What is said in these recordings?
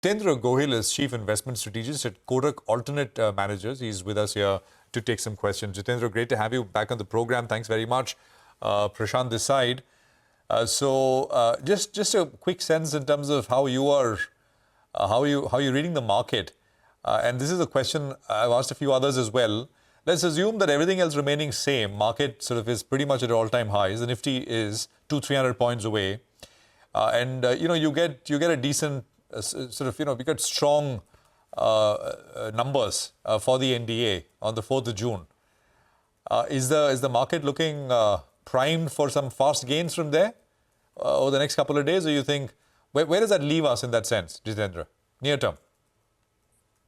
Jitendra Gohil is Chief Investment Strategist at Kotak Alternate Managers. He's with us here to take some questions. Jitendra, great to have you back on the program. Thanks very much. Prashant this side. Just a quick sense in terms of how you are, how you reading the market. And this is a question I've asked a few others as well. Let's assume that everything else remaining same. Market sort of is pretty much at all-time highs. The Nifty is 200-300 points away. You get a decent we got strong numbers for the NDA on the 4th of June. Is the market looking primed for some fast gains from there over the next couple of days, or you think where does that leave us in that sense, Jitendra, near term?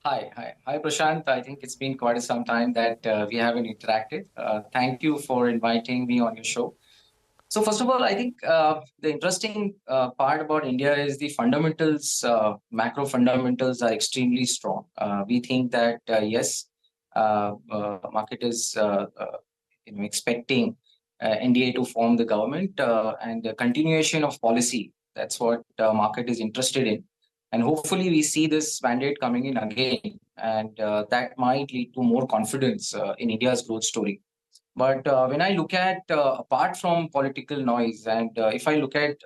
Hi, Prashant. I think it's been quite some time that we haven't interacted. Thank you for inviting me on your show. So first of all, I think the interesting part about India is the fundamentals, macro fundamentals are extremely strong. We think that, yes, market is expecting NDA to form the government and the continuation of policy. That's what market is interested in. And hopefully we see this mandate coming in again, and that might lead to more confidence in India's growth story. But when I look at, apart from political noise, and if I look at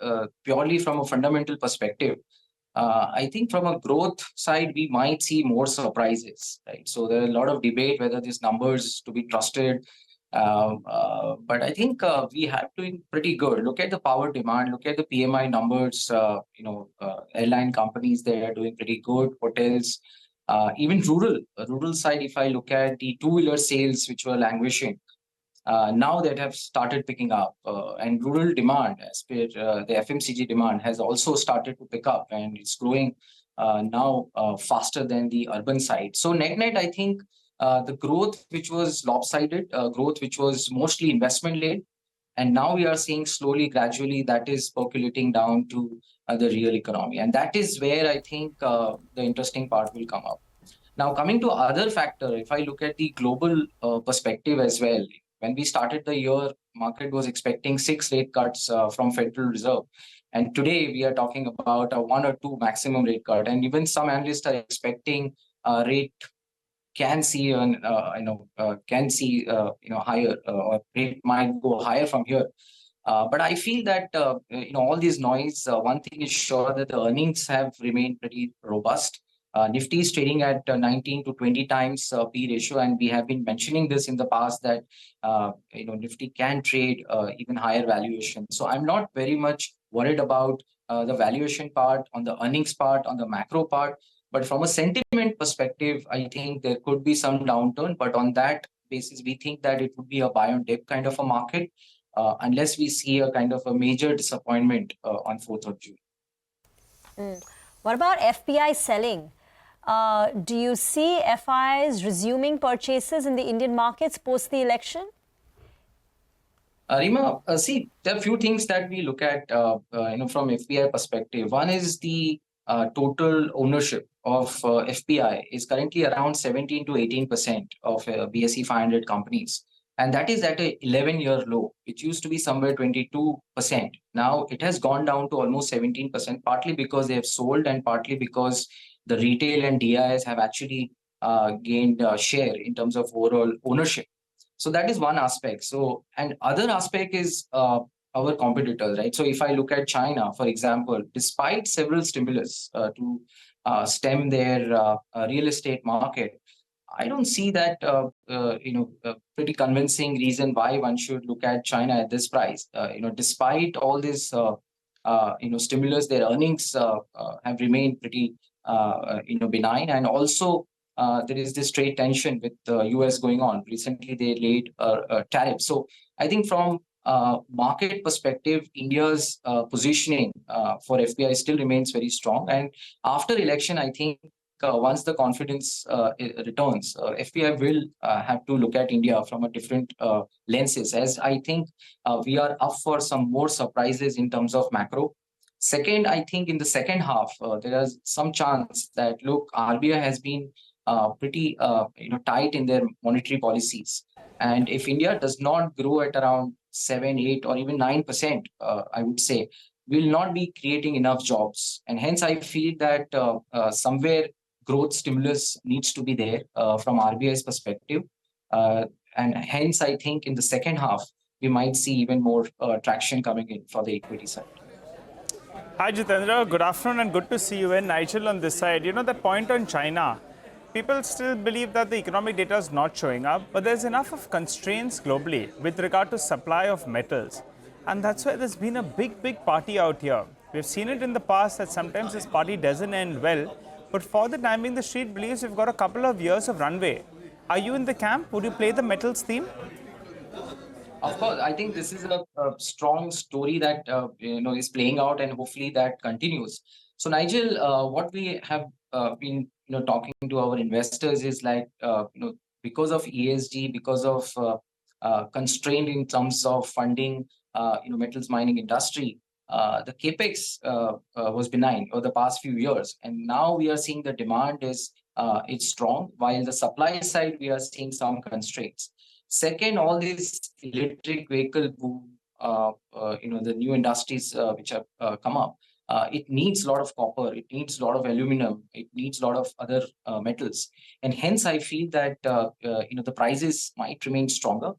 purely from a fundamental perspective, I think from a growth side, we might see more surprises, right? So there are a lot of debate whether these numbers to be trusted. But I think we have doing pretty good. Look at the power demand, look at the PMI numbers, airline companies, they are doing pretty good, hotels, even rural side, if I look at the two-wheeler sales, which were languishing, now that have started picking up, and rural demand, as per the FMCG demand, has also started to pick up, and it's growing now faster than the urban side. So net, I think the growth which was lopsided, growth which was mostly investment-led, and now we are seeing slowly, gradually, that is percolating down to the real economy. And that is where I think the interesting part will come up. Now, coming to other factor, if I look at the global perspective as well, when we started the year, market was expecting 6 rate cuts from Federal Reserve. And today we are talking about a 1 or 2 maximum rate cut. And even some analysts are expecting rate can see higher, or rate might go higher from here. But I feel that all this noise, one thing is sure, that the earnings have remained pretty robust. Nifty is trading at 19 to 20 times P ratio, and we have been mentioning this in the past that Nifty can trade even higher valuation. So I'm not very much worried about the valuation part, on the earnings part, on the macro part. But from a sentiment perspective, I think there could be some downturn. But on that basis, we think that it would be a buy on dip kind of a market, unless we see a kind of a major disappointment on 4th of June. What about FPI selling? Do you see FIs resuming purchases in the Indian markets post the election? Reema, see, there are a few things that we look at from FPI perspective. One is the total ownership of FPI is currently around 17 to 18% of BSE 500 companies. And that is at an 11-year low. It used to be somewhere 22%. Now it has gone down to almost 17%, partly because they have sold and partly because the retail and DIs have actually gained share in terms of overall ownership. So that is one aspect. So, and other aspect is our competitors, right? So if I look at China, for example, despite several stimulus to stem their real estate market, I don't see that a pretty convincing reason why one should look at China at this price. Despite all this stimulus, their earnings have remained pretty benign, and also there is this trade tension with the US going on. Recently, they laid tariffs. So I think from market perspective, India's positioning for FPI still remains very strong. And after election, I think once the confidence returns, FPI will have to look at India from a different lenses, as I think we are up for some more surprises in terms of macro. Second, I think in the second half, there is some chance that, look, RBI has been pretty tight in their monetary policies. And if India does not grow at around 7, 8, or even 9%, I would say, will not be creating enough jobs. And hence, I feel that somewhere growth stimulus needs to be there from RBI's perspective. And hence, I think in the second half, we might see even more traction coming in for the equity side. Hi Jitendra, good afternoon and good to see you. And Nigel on this side. You know, that point on China, people still believe that the economic data is not showing up, but there's enough of constraints globally with regard to supply of metals. And that's why there's been a big party out here. We've seen it in the past that sometimes this party doesn't end well, but for the time being, the street believes we've got a couple of years of runway. Are you in the camp? Would you play the metals theme? Of course, I think this is a strong story that is playing out, and hopefully that continues. So, Nigel, what we have been talking to our investors is like because of ESG, because of constraint in terms of funding, metals mining industry, the capex was benign over the past few years, and now we are seeing the demand is it's strong, while the supply side we are seeing some constraints. Second, all this electric vehicle boom, the new industries which have come up, it needs a lot of copper, it needs a lot of aluminum, it needs a lot of other metals. And hence, I feel that, the prices might remain stronger.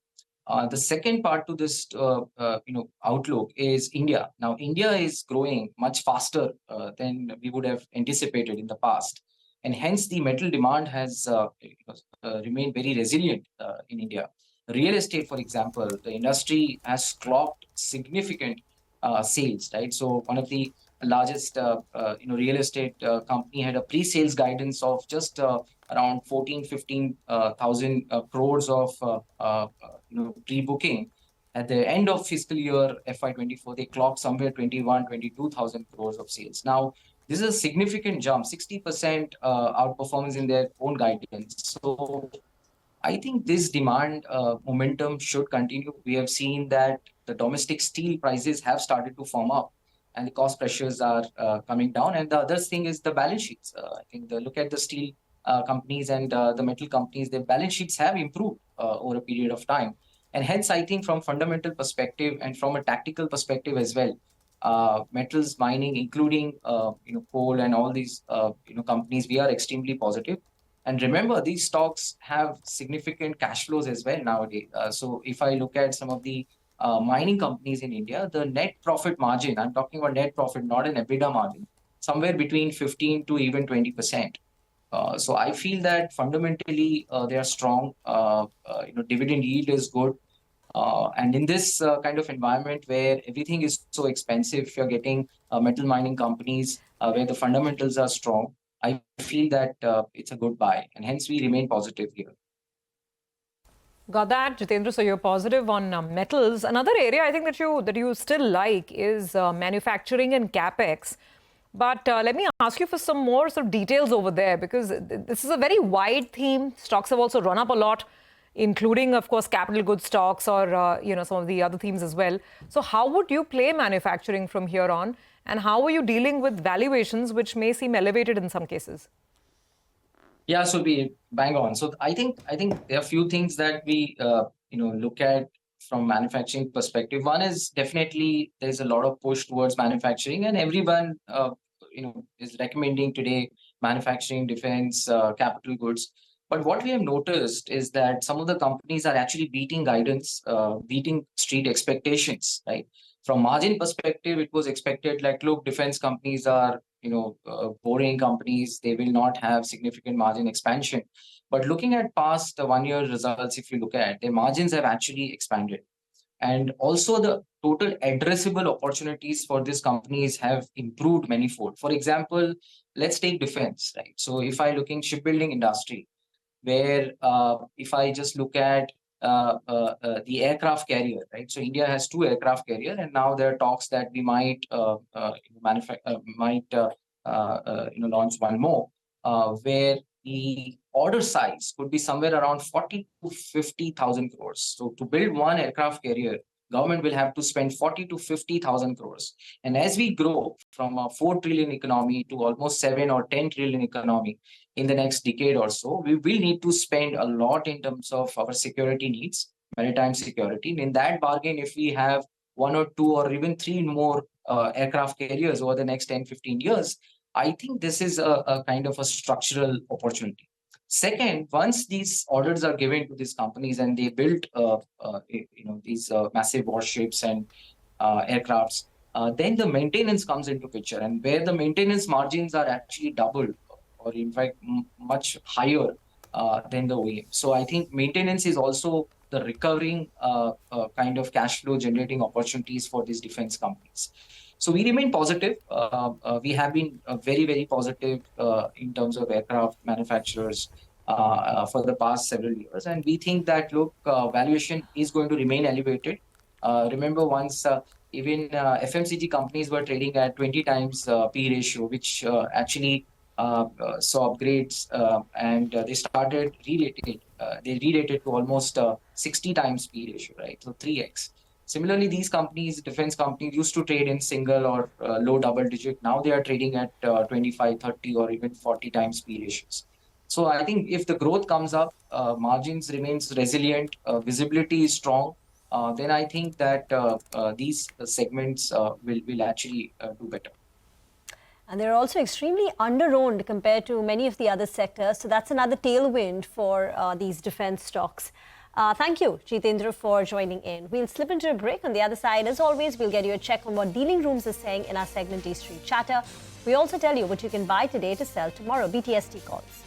The second part to this, outlook is India. Now, India is growing much faster than we would have anticipated in the past. And hence, the metal demand has remained very resilient in India. Real estate, for example, the industry has clocked significant sales, right? So one of the largest, real estate company had a pre-sales guidance of just around 15,000 crores of, pre-booking. At the end of fiscal year FY24, they clocked somewhere 22,000 crores of sales. Now, this is a significant jump, 60% outperformance in their own guidance. So I think this demand momentum should continue. We have seen that the domestic steel prices have started to firm up and the cost pressures are coming down. And the other thing is the balance sheets. I think look at the steel companies and the metal companies, their balance sheets have improved over a period of time. And hence, I think from fundamental perspective and from a tactical perspective as well, metals mining, including coal and all these companies, we are extremely positive. And remember, these stocks have significant cash flows as well nowadays. So if I look at some of the mining companies in India, the net profit margin, I'm talking about net profit, not an EBITDA margin, somewhere between 15 to even 20%. So I feel that fundamentally they are strong. Dividend yield is good. And in this kind of environment where everything is so expensive, if you're getting metal mining companies where the fundamentals are strong, I feel that it's a good buy. And hence we remain positive here. Got that, Jitendra. So you're positive on metals. Another area I think that you still like is manufacturing and capex. But let me ask you for some more sort of details over there, because this is a very wide theme. Stocks have also run up a lot, including, of course, capital goods stocks or some of the other themes as well. So how would you play manufacturing from here on? And how are you dealing with valuations, which may seem elevated in some cases? Yeah, so we bang on. So I think there are a few things that we look at from manufacturing perspective. One is definitely there's a lot of push towards manufacturing, and everyone is recommending today manufacturing, defense, capital goods. But what we have noticed is that some of the companies are actually beating guidance, beating street expectations, right? From margin perspective, it was expected like, look, defense companies are, boring companies. They will not have significant margin expansion. But looking at past 1 year results, if you look at, their margins have actually expanded. And also the total addressable opportunities for these companies have improved manifold. For example, let's take defense, right? So if I look in shipbuilding industry, where if I just look at the aircraft carrier, right? So India has 2 aircraft carrier, and now there are talks that we might launch one more, where the order size could be somewhere around 40 to 50,000 crores. So to build one aircraft carrier, government will have to spend 40 to 50,000 crores. And as we grow from a 4 trillion economy to almost 7 or 10 trillion economy in the next decade or so, we will need to spend a lot in terms of our security needs, maritime security. And in that bargain, if we have 1 or 2 or even 3 more aircraft carriers over the next 10, 15 years, I think this is a kind of a structural opportunity. Second, once these orders are given to these companies and they build, these massive warships and aircrafts, then the maintenance comes into picture, and where the maintenance margins are actually double, or in fact much higher than the OEM. So I think maintenance is also the recurring kind of cash flow generating opportunities for these defense companies. So we remain positive. We have been very, very positive in terms of aircraft manufacturers for the past several years. And we think that, look, valuation is going to remain elevated. Remember once even FMCG companies were trading at 20 times P ratio, which actually saw upgrades and they started related. They related to almost 60 times P ratio, right? So 3x. Similarly, these companies, defense companies, used to trade in single or low double digit. Now they are trading at 25, 30, or even 40 times P ratios. So I think if the growth comes up, margins remains resilient, visibility is strong, then I think that these segments will actually do better. And they're also extremely under-owned compared to many of the other sectors. So that's another tailwind for these defense stocks. Thank you, Jitendra, for joining in. We'll slip into a break. On the other side, as always, we'll get you a check on what dealing rooms are saying in our segment East Street Chatter. We also tell you what you can buy today to sell tomorrow. BTST calls.